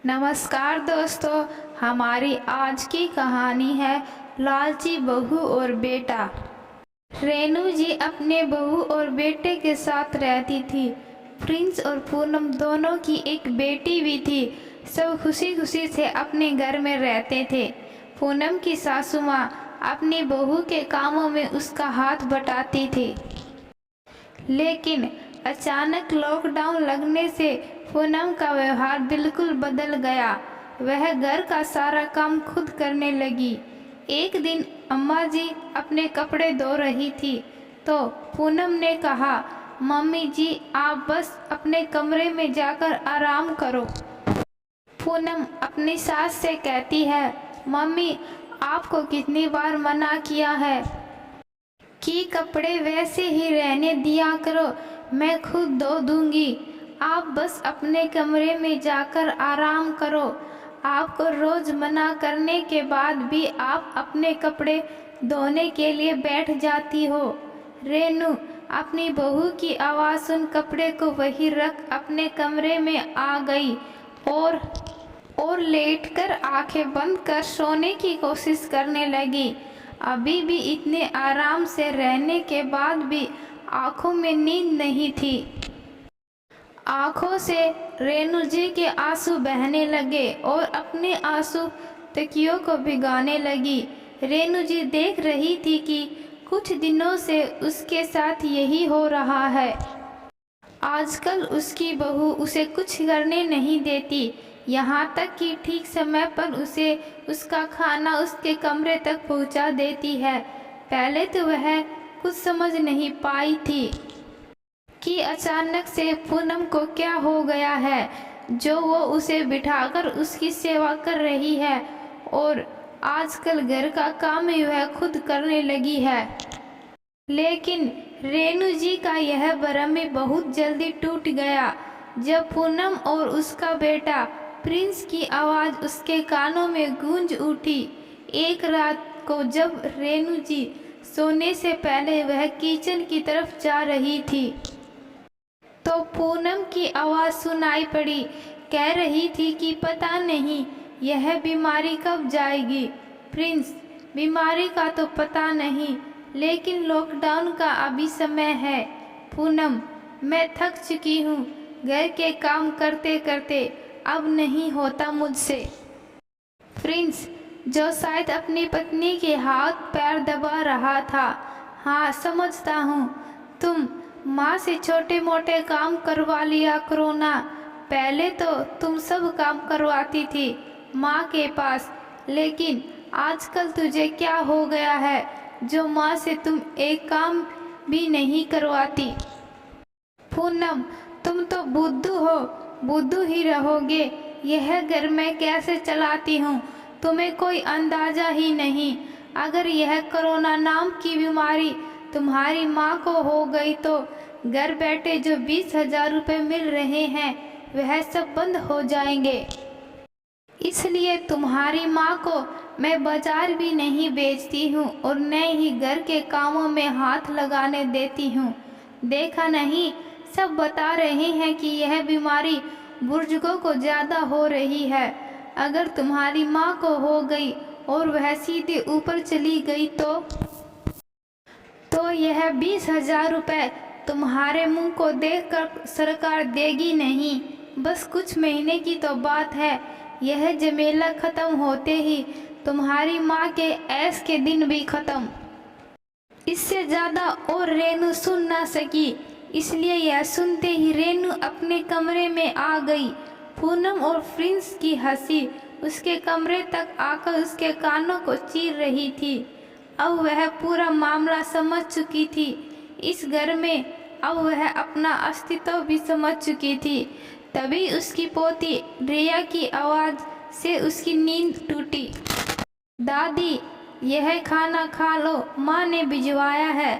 नमस्कार दोस्तों, हमारी आज की कहानी है लालची बहू और बेटा। रेनू जी अपने बहू और बेटे के साथ रहती थी। प्रिंस और पूनम दोनों की एक बेटी भी थी। सब खुशी खुशी से अपने घर में रहते थे। पूनम की सासू माँ अपनी बहू के कामों में उसका हाथ बटाती थी। लेकिन अचानक लॉकडाउन लगने से पूनम का व्यवहार बिल्कुल बदल गया। वह घर का सारा काम खुद करने लगी। एक दिन अम्मा जी अपने कपड़े धो रही थी तो पूनम ने कहा, मम्मी जी आप बस अपने कमरे में जाकर आराम करो। पूनम अपनी सास से कहती है, मम्मी आपको कितनी बार मना किया है कि कपड़े वैसे ही रहने दिया करो, मैं खुद धो दूंगी। आप बस अपने कमरे में जाकर आराम करो। आपको रोज मना करने के बाद भी आप अपने कपड़े धोने के लिए बैठ जाती हो। रेनू अपनी बहू की आवाज़ सुन कपड़े को वहीं रख अपने कमरे में आ गई और लेटकर आंखें बंद कर सोने की कोशिश करने लगी। अभी भी इतने आराम से रहने के बाद भी आंखों में नींद नहीं थी। आंखों से रेनू जी के आंसू बहने लगे और अपने आंसू तकियों को भिगाने लगी। रेनू जी देख रही थी कि कुछ दिनों से उसके साथ यही हो रहा है। आजकल उसकी बहू उसे कुछ करने नहीं देती, यहाँ तक कि ठीक समय पर उसे उसका खाना उसके कमरे तक पहुँचा देती है। पहले तो वह कुछ समझ नहीं पाई थी कि अचानक से पूनम को क्या हो गया है जो वो उसे बिठाकर उसकी सेवा कर रही है और आजकल घर का काम ही वह खुद करने लगी है। लेकिन रेनू जी का यह भ्रम भी बहुत जल्दी टूट गया जब पूनम और उसका बेटा प्रिंस की आवाज़ उसके कानों में गूंज उठी। एक रात को जब रेनू जी सोने से पहले वह किचन की तरफ जा रही थी तो पूनम की आवाज़ सुनाई पड़ी। कह रही थी कि पता नहीं यह बीमारी कब जाएगी। प्रिंस, बीमारी का तो पता नहीं, लेकिन लॉकडाउन का अभी समय है। पूनम, मैं थक चुकी हूँ, घर के काम करते करते अब नहीं होता मुझसे। प्रिंस, जो शायद अपनी पत्नी के हाथ पैर दबा रहा था, हाँ समझता हूँ, तुम माँ से छोटे मोटे काम करवा लिया करो ना। पहले तो तुम सब काम करवाती थी माँ के पास, लेकिन आजकल तुझे क्या हो गया है जो माँ से तुम एक काम भी नहीं करवाती। पूनम, तुम तो बुद्धू हो, बुद्धू ही रहोगे। यह घर मैं कैसे चलाती हूँ तुम्हें कोई अंदाज़ा ही नहीं। अगर यह कोरोना नाम की बीमारी तुम्हारी माँ को हो गई तो घर बैठे जो 20,000 रुपये मिल रहे हैं वह सब बंद हो जाएंगे। इसलिए तुम्हारी माँ को मैं बाजार भी नहीं बेचती हूँ और न ही घर के कामों में हाथ लगाने देती हूँ। देखा नहीं, सब बता रहे हैं कि यह बीमारी बुजुर्गों को ज़्यादा हो रही है। अगर तुम्हारी माँ को हो गई और वह सीधे ऊपर चली गई तो यह 20,000 रुपये तुम्हारे मुंह को देखकर सरकार देगी नहीं। बस कुछ महीने की तो बात है। यह झमेला ख़त्म होते ही तुम्हारी माँ के ऐश के दिन भी ख़त्म। इससे ज़्यादा और रेनू सुन ना सकी, इसलिए यह सुनते ही रेनू अपने कमरे में आ गई। पूनम और प्रिंस की हंसी उसके कमरे तक आकर उसके कानों को चीर रही थी। अब वह पूरा मामला समझ चुकी थी। इस घर में अब वह अपना अस्तित्व भी समझ चुकी थी। तभी उसकी पोती रिया की आवाज़ से उसकी नींद टूटी। दादी, यह खाना खा लो, माँ ने भिजवाया है।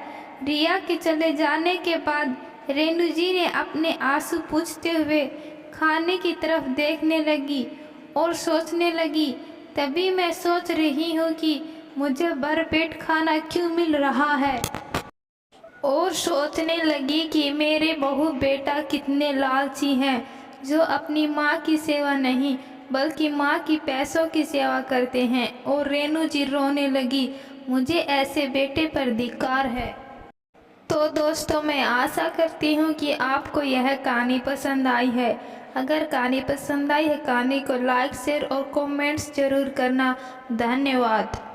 रिया के चले जाने के बाद रेनू जी ने अपने आंसू पोंछते हुए खाने की तरफ देखने लगी और सोचने लगी, तभी मैं सोच रही हूँ कि मुझे भरपेट खाना क्यों मिल रहा है। और सोचने लगी कि मेरे बहू बेटा कितने लालची हैं जो अपनी माँ की सेवा नहीं बल्कि माँ की पैसों की सेवा करते हैं। और रेनू जी रोने लगी, मुझे ऐसे बेटे पर धिक्कार है। तो दोस्तों, मैं आशा करती हूँ कि आपको यह कहानी पसंद आई है। अगर कहानी पसंद आई है, कहानी को लाइक, शेयर और कमेंट्स जरूर करना। धन्यवाद।